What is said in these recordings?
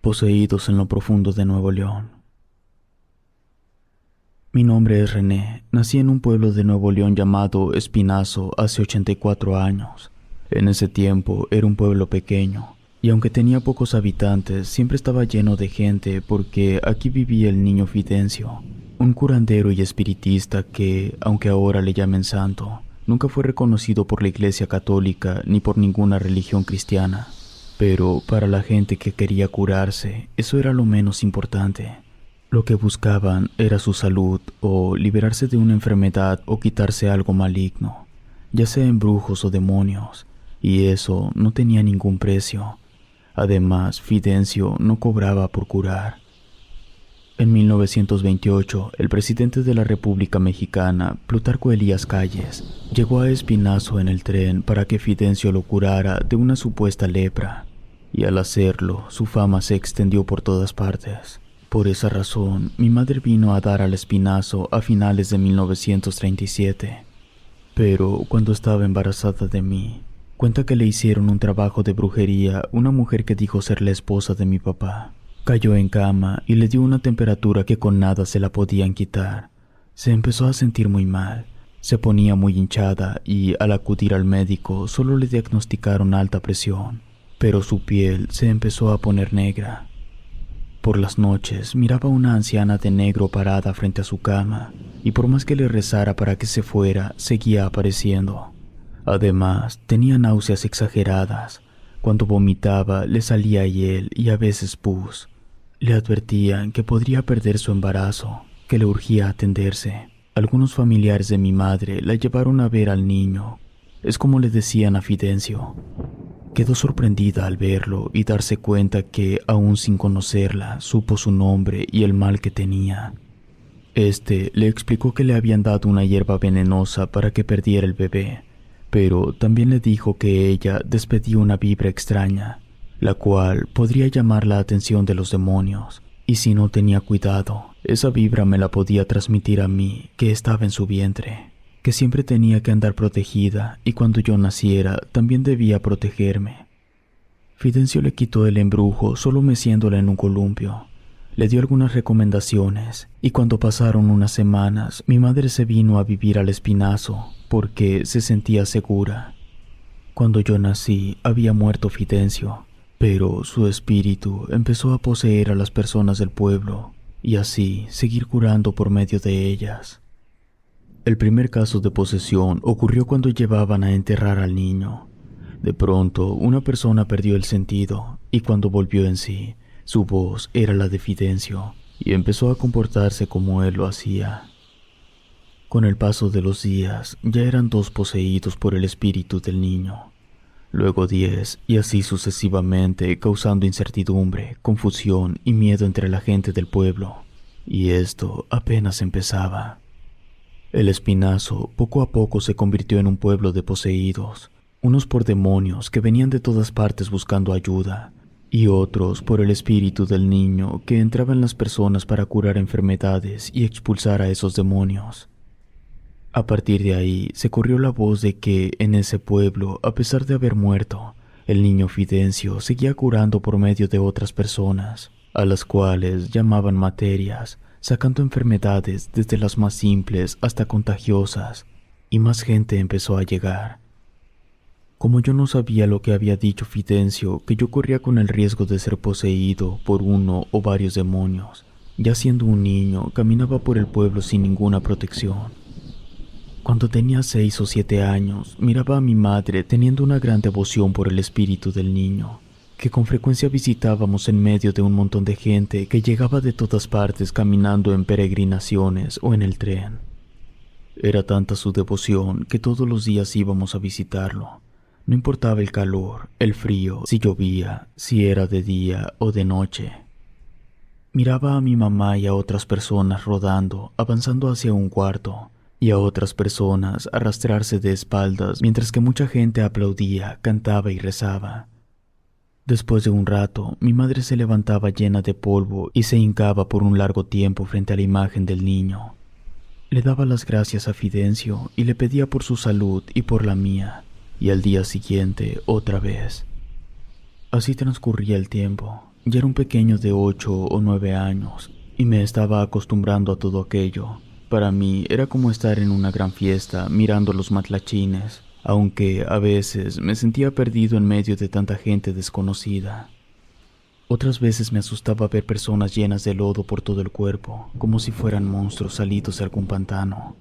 Poseídos en lo profundo de Nuevo León. Mi nombre es René. Nací en un pueblo de Nuevo León llamado Espinazo hace 84 años. En ese tiempo era un pueblo pequeño, y aunque tenía pocos habitantes, siempre estaba lleno de gente porque aquí vivía el niño Fidencio, un curandero y espiritista que, aunque ahora le llamen santo, nunca fue reconocido por la Iglesia Católica ni por ninguna religión cristiana. Pero para la gente que quería curarse, eso era lo menos importante. Lo que buscaban era su salud o liberarse de una enfermedad o quitarse algo maligno, ya sea embrujos o demonios, y eso no tenía ningún precio. Además, Fidencio no cobraba por curar. En 1928, el presidente de la República Mexicana, Plutarco Elías Calles, llegó a Espinazo en el tren para que Fidencio lo curara de una supuesta lepra, y al hacerlo, su fama se extendió por todas partes. Por esa razón, mi madre vino a dar al Espinazo a finales de 1937. Pero cuando estaba embarazada de mí, cuenta que le hicieron un trabajo de brujería una mujer que dijo ser la esposa de mi papá. Cayó en cama y le dio una temperatura que con nada se la podían quitar. Se empezó a sentir muy mal, se ponía muy hinchada y al acudir al médico solo le diagnosticaron alta presión, pero su piel se empezó a poner negra. Por las noches miraba a una anciana de negro parada frente a su cama y por más que le rezara para que se fuera, seguía apareciendo. Además, tenía náuseas exageradas. Cuando vomitaba le salía hiel y a veces pus. Le advertían que podría perder su embarazo, que le urgía atenderse. Algunos familiares de mi madre la llevaron a ver al niño. Es como le decían a Fidencio. Quedó sorprendida al verlo y darse cuenta que, aún sin conocerla, supo su nombre y el mal que tenía. Este le explicó que le habían dado una hierba venenosa para que perdiera el bebé, pero también le dijo que ella despedía una vibra extraña, la cual podría llamar la atención de los demonios, y si no tenía cuidado, esa vibra me la podía transmitir a mí, que estaba en su vientre, que siempre tenía que andar protegida y cuando yo naciera también debía protegerme. Fidencio le quitó el embrujo solo meciéndola en un columpio. Le dio algunas recomendaciones y cuando pasaron unas semanas mi madre se vino a vivir al Espinazo porque se sentía segura. Cuando yo nací había muerto Fidencio, pero su espíritu empezó a poseer a las personas del pueblo y así seguir curando por medio de ellas. El primer caso de posesión ocurrió cuando llevaban a enterrar al niño. De pronto, una persona perdió el sentido y cuando volvió en sí, su voz era la de Fidencio y empezó a comportarse como él lo hacía. Con el paso de los días, ya eran 2 poseídos por el espíritu del niño, luego 10 y así sucesivamente, causando incertidumbre, confusión y miedo entre la gente del pueblo. Y esto apenas empezaba. El Espinazo poco a poco se convirtió en un pueblo de poseídos, unos por demonios que venían de todas partes buscando ayuda, y otros por el espíritu del niño que entraba en las personas para curar enfermedades y expulsar a esos demonios. A partir de ahí se corrió la voz de que en ese pueblo, a pesar de haber muerto, el niño Fidencio seguía curando por medio de otras personas, a las cuales llamaban materias, sacando enfermedades desde las más simples hasta contagiosas, y más gente empezó a llegar. Como yo no sabía lo que había dicho Fidencio, que yo corría con el riesgo de ser poseído por uno o varios demonios, ya siendo un niño, caminaba por el pueblo sin ninguna protección. Cuando tenía 6 o 7 años, miraba a mi madre teniendo una gran devoción por el espíritu del niño, que con frecuencia visitábamos en medio de un montón de gente que llegaba de todas partes caminando en peregrinaciones o en el tren. Era tanta su devoción que todos los días íbamos a visitarlo. No importaba el calor, el frío, si llovía, si era de día o de noche. Miraba a mi mamá y a otras personas rodando, avanzando hacia un cuarto, y a otras personas arrastrarse de espaldas mientras que mucha gente aplaudía, cantaba y rezaba. Después de un rato, mi madre se levantaba llena de polvo y se hincaba por un largo tiempo frente a la imagen del niño. Le daba las gracias a Fidencio y le pedía por su salud y por la mía, y al día siguiente otra vez. Así transcurría el tiempo, Ya era un pequeño de 8 o 9 años y me estaba acostumbrando a todo aquello. Para mí era como estar en una gran fiesta mirando los matlachines, aunque a veces me sentía perdido en medio de tanta gente desconocida. Otras veces me asustaba ver personas llenas de lodo por todo el cuerpo, como si fueran monstruos salidos de algún pantano.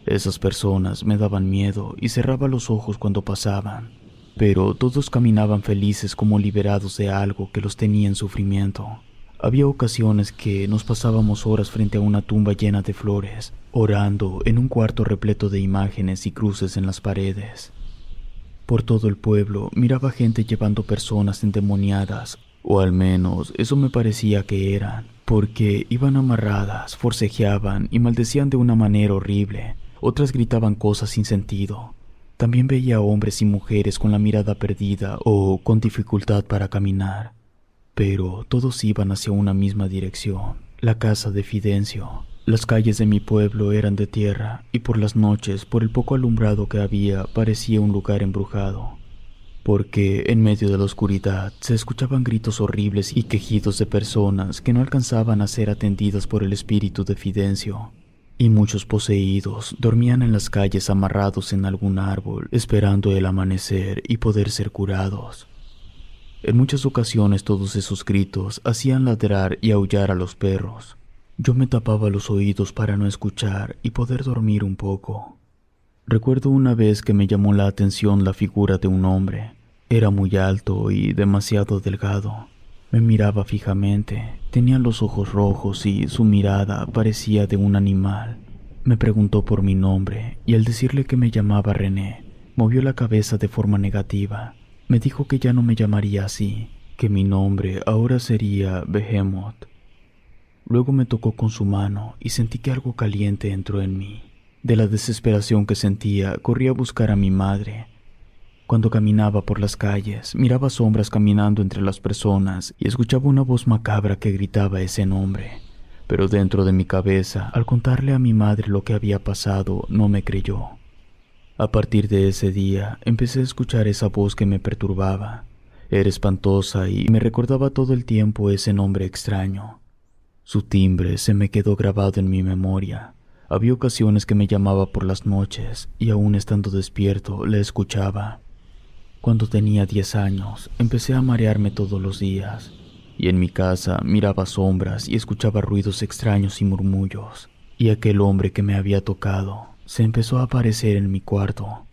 Esas personas me daban miedo y cerraba los ojos cuando pasaban, pero todos caminaban felices como liberados de algo que los tenía en sufrimiento. Había ocasiones que nos pasábamos horas frente a una tumba llena de flores, orando en un cuarto repleto de imágenes y cruces en las paredes. Por todo el pueblo miraba gente llevando personas endemoniadas, o al menos eso me parecía que eran, porque iban amarradas, forcejeaban y maldecían de una manera horrible. Otras gritaban cosas sin sentido. También veía hombres y mujeres con la mirada perdida o con dificultad para caminar. Pero todos iban hacia una misma dirección, la casa de Fidencio. Las calles de mi pueblo eran de tierra y por las noches, por el poco alumbrado que había, parecía un lugar embrujado. Porque en medio de la oscuridad se escuchaban gritos horribles y quejidos de personas que no alcanzaban a ser atendidas por el espíritu de Fidencio. Y muchos poseídos dormían en las calles amarrados en algún árbol, esperando el amanecer y poder ser curados. En muchas ocasiones todos esos gritos hacían ladrar y aullar a los perros. Yo me tapaba los oídos para no escuchar y poder dormir un poco. Recuerdo una vez que me llamó la atención la figura de un hombre. Era muy alto y demasiado delgado. Me miraba fijamente, tenía los ojos rojos y su mirada parecía de un animal. Me preguntó por mi nombre y al decirle que me llamaba René, movió la cabeza de forma negativa. Me dijo que ya no me llamaría así, que mi nombre ahora sería Behemoth. Luego me tocó con su mano y sentí que algo caliente entró en mí. De la desesperación que sentía, corrí a buscar a mi madre. Cuando caminaba por las calles, miraba sombras caminando entre las personas y escuchaba una voz macabra que gritaba ese nombre. Pero dentro de mi cabeza, al contarle a mi madre lo que había pasado, no me creyó. A partir de ese día, empecé a escuchar esa voz que me perturbaba. Era espantosa y me recordaba todo el tiempo ese nombre extraño. Su timbre se me quedó grabado en mi memoria. Había ocasiones que me llamaba por las noches y aún estando despierto, le escuchaba. Cuando tenía 10 años, empecé a marearme todos los días, y en mi casa miraba sombras y escuchaba ruidos extraños y murmullos, y aquel hombre que me había tocado se empezó a aparecer en mi cuarto.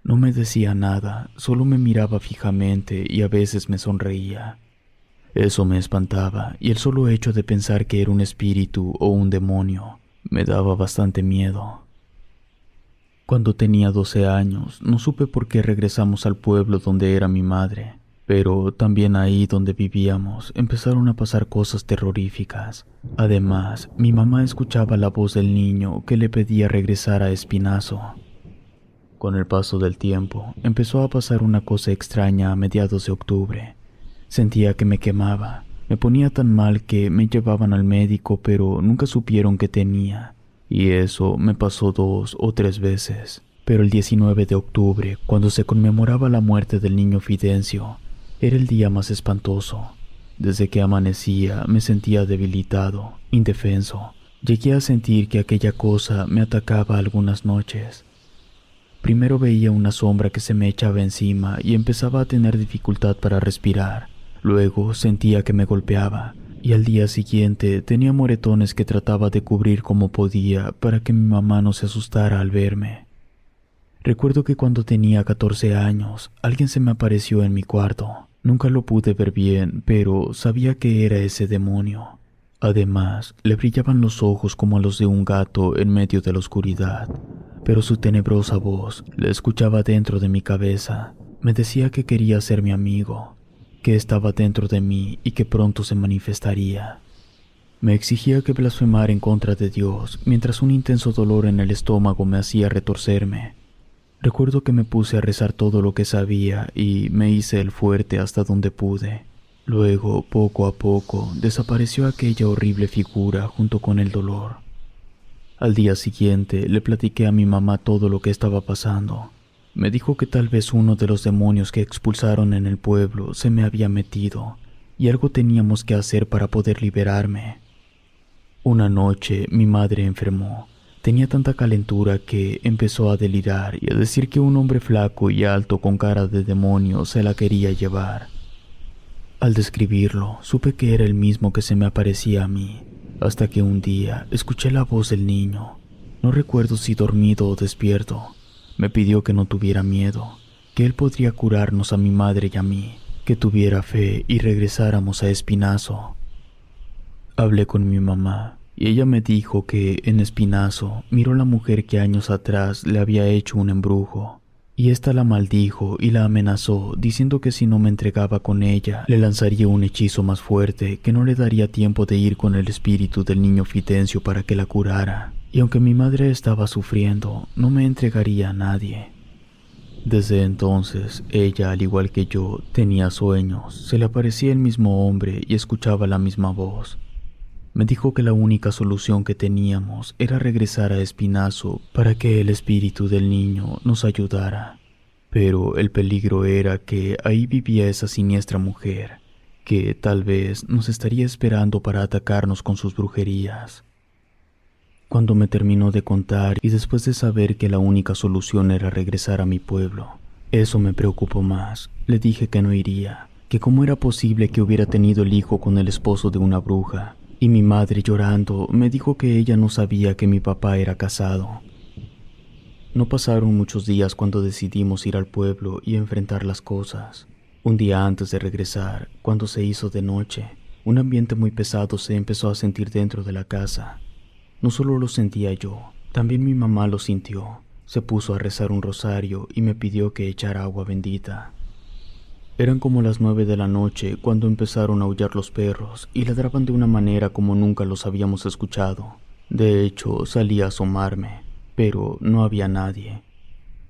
No me decía nada, solo me miraba fijamente y a veces me sonreía. Eso me espantaba, y el solo hecho de pensar que era un espíritu o un demonio me daba bastante miedo. Cuando tenía 12 años, no supe por qué regresamos al pueblo donde era mi madre, pero también ahí donde vivíamos empezaron a pasar cosas terroríficas. Además, mi mamá escuchaba la voz del niño que le pedía regresar a Espinazo. Con el paso del tiempo, empezó a pasar una cosa extraña a mediados de octubre. Sentía que me quemaba, me ponía tan mal que me llevaban al médico, pero nunca supieron qué tenía. Y eso me pasó 2 o 3 veces. Pero el 19 de octubre, cuando se conmemoraba la muerte del niño Fidencio, era el día más espantoso. Desde que amanecía me sentía debilitado, indefenso. Llegué a sentir que aquella cosa me atacaba algunas noches. Primero veía una sombra que se me echaba encima y empezaba a tener dificultad para respirar. Luego sentía que me golpeaba. Y al día siguiente tenía moretones que trataba de cubrir como podía para que mi mamá no se asustara al verme. Recuerdo que cuando tenía 14 años, alguien se me apareció en mi cuarto. Nunca lo pude ver bien, pero sabía que era ese demonio. Además, le brillaban los ojos como los de un gato en medio de la oscuridad, pero su tenebrosa voz la escuchaba dentro de mi cabeza. Me decía que quería ser mi amigo, que estaba dentro de mí y que pronto se manifestaría. Me exigía que blasfemara en contra de Dios, mientras un intenso dolor en el estómago me hacía retorcerme. Recuerdo que me puse a rezar todo lo que sabía y me hice el fuerte hasta donde pude. Luego, poco a poco, desapareció aquella horrible figura junto con el dolor. Al día siguiente le platiqué a mi mamá todo lo que estaba pasando. Me dijo que tal vez uno de los demonios que expulsaron en el pueblo se me había metido, y algo teníamos que hacer para poder liberarme. Una noche mi madre enfermó. Tenía tanta calentura que empezó a delirar y a decir que un hombre flaco y alto con cara de demonio se la quería llevar. Al describirlo, supe que era el mismo que se me aparecía a mí, hasta que un día escuché la voz del niño. No recuerdo si dormido o despierto. Me pidió que no tuviera miedo, que él podría curarnos a mi madre y a mí, que tuviera fe y regresáramos a Espinazo. Hablé con mi mamá y ella me dijo que en Espinazo miró la mujer que años atrás le había hecho un embrujo, y ésta la maldijo y la amenazó diciendo que si no me entregaba con ella le lanzaría un hechizo más fuerte que no le daría tiempo de ir con el espíritu del niño Fidencio para que la curara, y aunque mi madre estaba sufriendo no me entregaría a nadie. Desde entonces ella, al igual que yo, tenía sueños, se le aparecía el mismo hombre y escuchaba la misma voz. Me dijo que la única solución que teníamos era regresar a Espinazo para que el espíritu del niño nos ayudara. Pero el peligro era que ahí vivía esa siniestra mujer, que tal vez nos estaría esperando para atacarnos con sus brujerías. Cuando me terminó de contar y después de saber que la única solución era regresar a mi pueblo, eso me preocupó más. Le dije que no iría, que cómo era posible que hubiera tenido el hijo con el esposo de una bruja. Y mi madre, llorando, me dijo que ella no sabía que mi papá era casado. No pasaron muchos días cuando decidimos ir al pueblo y enfrentar las cosas. Un día antes de regresar, cuando se hizo de noche, un ambiente muy pesado se empezó a sentir dentro de la casa. No solo lo sentía yo, también mi mamá lo sintió. Se puso a rezar un rosario y me pidió que echara agua bendita. Eran como las 9 de la noche cuando empezaron a aullar los perros y ladraban de una manera como nunca los habíamos escuchado. De hecho, salí a asomarme, pero no había nadie.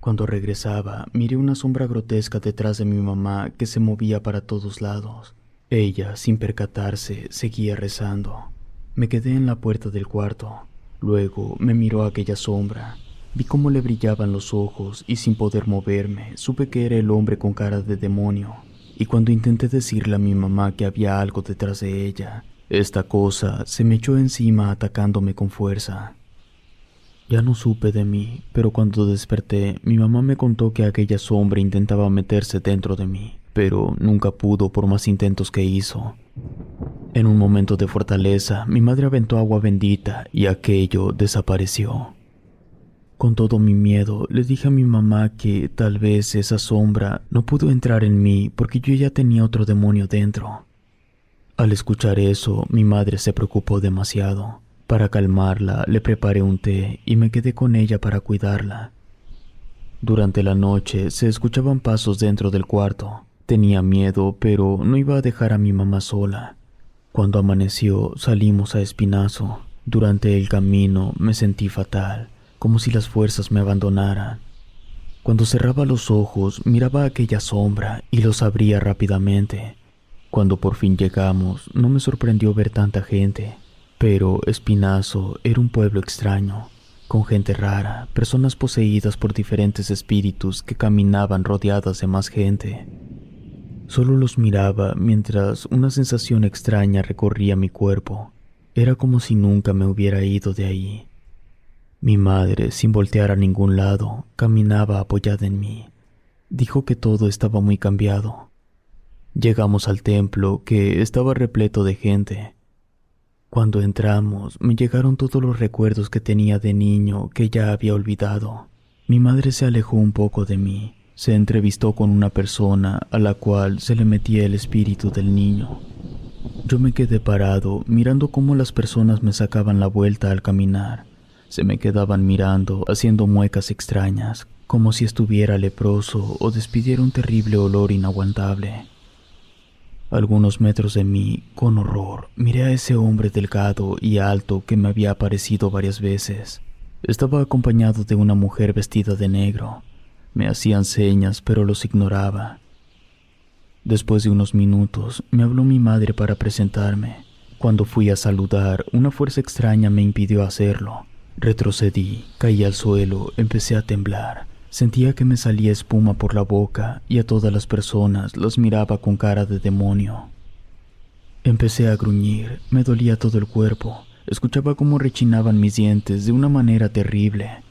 Cuando regresaba, miré una sombra grotesca detrás de mi mamá que se movía para todos lados. Ella, sin percatarse, seguía rezando. Me quedé en la puerta del cuarto. Luego me miró aquella sombra. Vi cómo le brillaban los ojos y sin poder moverme, supe que era el hombre con cara de demonio. Y cuando intenté decirle a mi mamá que había algo detrás de ella, esta cosa se me echó encima atacándome con fuerza. Ya no supe de mí, pero cuando desperté, mi mamá me contó que aquella sombra intentaba meterse dentro de mí, pero nunca pudo por más intentos que hizo. En un momento de fortaleza, mi madre aventó agua bendita y aquello desapareció. Con todo mi miedo, le dije a mi mamá que tal vez esa sombra no pudo entrar en mí porque yo ya tenía otro demonio dentro. Al escuchar eso, mi madre se preocupó demasiado. Para calmarla, le preparé un té y me quedé con ella para cuidarla. Durante la noche se escuchaban pasos dentro del cuarto. Tenía miedo, pero no iba a dejar a mi mamá sola. Cuando amaneció, salimos a Espinazo. Durante el camino me sentí fatal, como si las fuerzas me abandonaran. Cuando cerraba los ojos, miraba aquella sombra y los abría rápidamente. Cuando por fin llegamos, no me sorprendió ver tanta gente, pero Espinazo era un pueblo extraño, con gente rara, personas poseídas por diferentes espíritus que caminaban rodeadas de más gente. Solo los miraba mientras una sensación extraña recorría mi cuerpo. Era como si nunca me hubiera ido de ahí. Mi madre, sin voltear a ningún lado, caminaba apoyada en mí. Dijo que todo estaba muy cambiado. Llegamos al templo, que estaba repleto de gente. Cuando entramos, me llegaron todos los recuerdos que tenía de niño que ya había olvidado. Mi madre se alejó un poco de mí. Se entrevistó con una persona a la cual se le metía el espíritu del niño. Yo me quedé parado, mirando cómo las personas me sacaban la vuelta al caminar. Se me quedaban mirando, haciendo muecas extrañas, como si estuviera leproso o despidiera un terrible olor inaguantable. A algunos metros de mí, con horror, miré a ese hombre delgado y alto que me había aparecido varias veces. Estaba acompañado de una mujer vestida de negro. Me hacían señas, pero los ignoraba. Después de unos minutos, me habló mi madre para presentarme. Cuando fui a saludar, una fuerza extraña me impidió hacerlo. Retrocedí, caí al suelo, empecé a temblar. Sentía que me salía espuma por la boca y a todas las personas las miraba con cara de demonio. Empecé a gruñir, me dolía todo el cuerpo, escuchaba cómo rechinaban mis dientes de una manera terrible.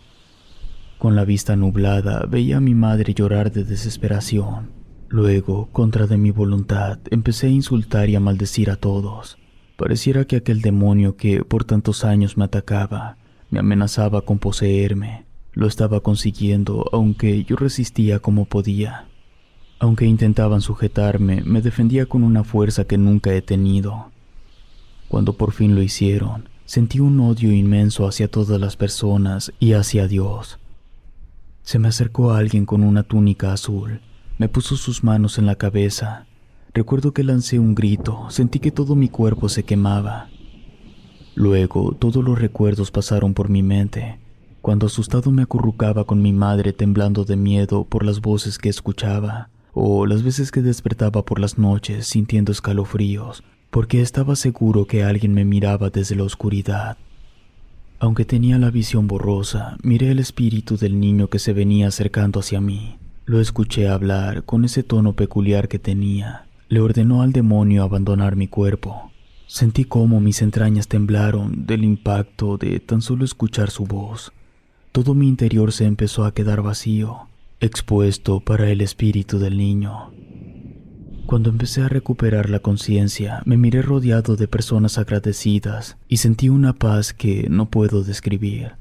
Con la vista nublada veía a mi madre llorar de desesperación. Luego, contra de mi voluntad, empecé a insultar y a maldecir a todos. Pareciera que aquel demonio que por tantos años me atacaba, me amenazaba con poseerme. Lo estaba consiguiendo, aunque yo resistía como podía. Aunque intentaban sujetarme, me defendía con una fuerza que nunca he tenido. Cuando por fin lo hicieron, sentí un odio inmenso hacia todas las personas y hacia Dios. Se me acercó alguien con una túnica azul, me puso sus manos en la cabeza. Recuerdo que lancé un grito, sentí que todo mi cuerpo se quemaba. Luego, todos los recuerdos pasaron por mi mente, cuando asustado me acurrucaba con mi madre temblando de miedo por las voces que escuchaba, o las veces que despertaba por las noches sintiendo escalofríos, porque estaba seguro que alguien me miraba desde la oscuridad. Aunque tenía la visión borrosa, miré el espíritu del niño que se venía acercando hacia mí. Lo escuché hablar con ese tono peculiar que tenía. Le ordenó al demonio abandonar mi cuerpo. Sentí cómo mis entrañas temblaron del impacto de tan solo escuchar su voz. Todo mi interior se empezó a quedar vacío, expuesto para el espíritu del niño. Cuando empecé a recuperar la conciencia, me miré rodeado de personas agradecidas y sentí una paz que no puedo describir.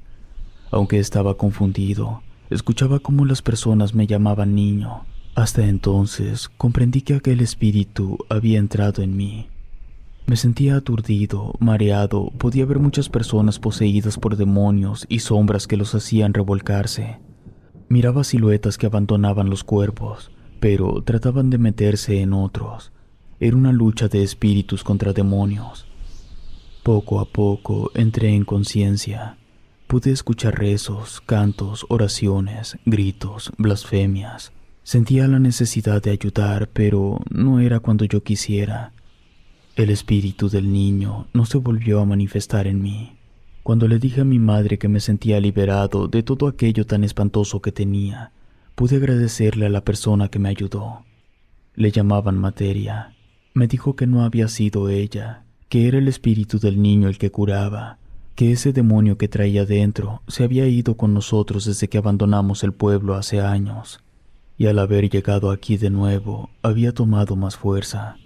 Aunque estaba confundido, escuchaba cómo las personas me llamaban niño. Hasta entonces comprendí que aquel espíritu había entrado en mí. Me sentía aturdido, mareado, podía ver muchas personas poseídas por demonios y sombras que los hacían revolcarse. Miraba siluetas que abandonaban los cuerpos, pero trataban de meterse en otros. Era una lucha de espíritus contra demonios. Poco a poco entré en conciencia. Pude escuchar rezos, cantos, oraciones, gritos, blasfemias. Sentía la necesidad de ayudar, pero no era cuando yo quisiera. El espíritu del niño no se volvió a manifestar en mí. Cuando le dije a mi madre que me sentía liberado de todo aquello tan espantoso que tenía, pude agradecerle a la persona que me ayudó. Le llamaban Materia. Me dijo que no había sido ella, que era el espíritu del niño el que curaba, que ese demonio que traía dentro se había ido con nosotros desde que abandonamos el pueblo hace años, y al haber llegado aquí de nuevo había tomado más fuerza.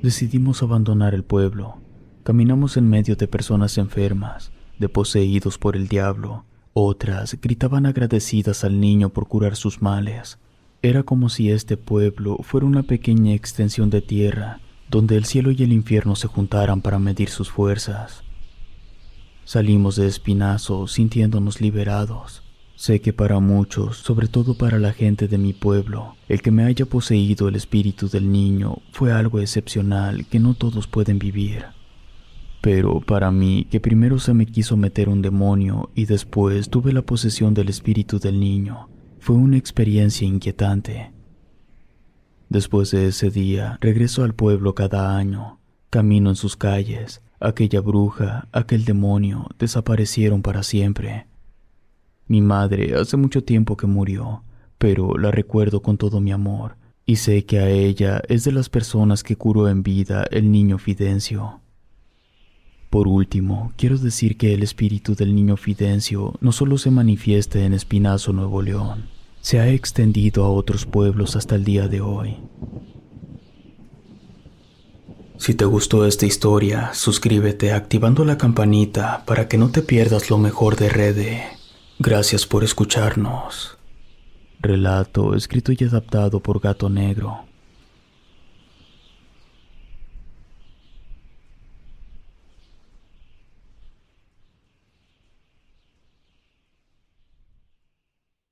Decidimos abandonar el pueblo. Caminamos en medio de personas enfermas, de poseídos por el diablo. Otras gritaban agradecidas al niño por curar sus males. Era como si este pueblo fuera una pequeña extensión de tierra, donde el cielo y el infierno se juntaran para medir sus fuerzas. Salimos de Espinazo sintiéndonos liberados. Sé que para muchos, sobre todo para la gente de mi pueblo, el que me haya poseído el espíritu del niño fue algo excepcional que no todos pueden vivir. Pero para mí, que primero se me quiso meter un demonio y después tuve la posesión del espíritu del niño, fue una experiencia inquietante. Después de ese día, regreso al pueblo cada año, camino en sus calles. Aquella bruja, aquel demonio, desaparecieron para siempre. Mi madre hace mucho tiempo que murió, pero la recuerdo con todo mi amor, y sé que a ella es de las personas que curó en vida el niño Fidencio. Por último, quiero decir que el espíritu del niño Fidencio no solo se manifiesta en Espinazo, Nuevo León, se ha extendido a otros pueblos hasta el día de hoy. Si te gustó esta historia, suscríbete activando la campanita para que no te pierdas lo mejor de Rede. Gracias por escucharnos. Relato escrito y adaptado por Gato Negro.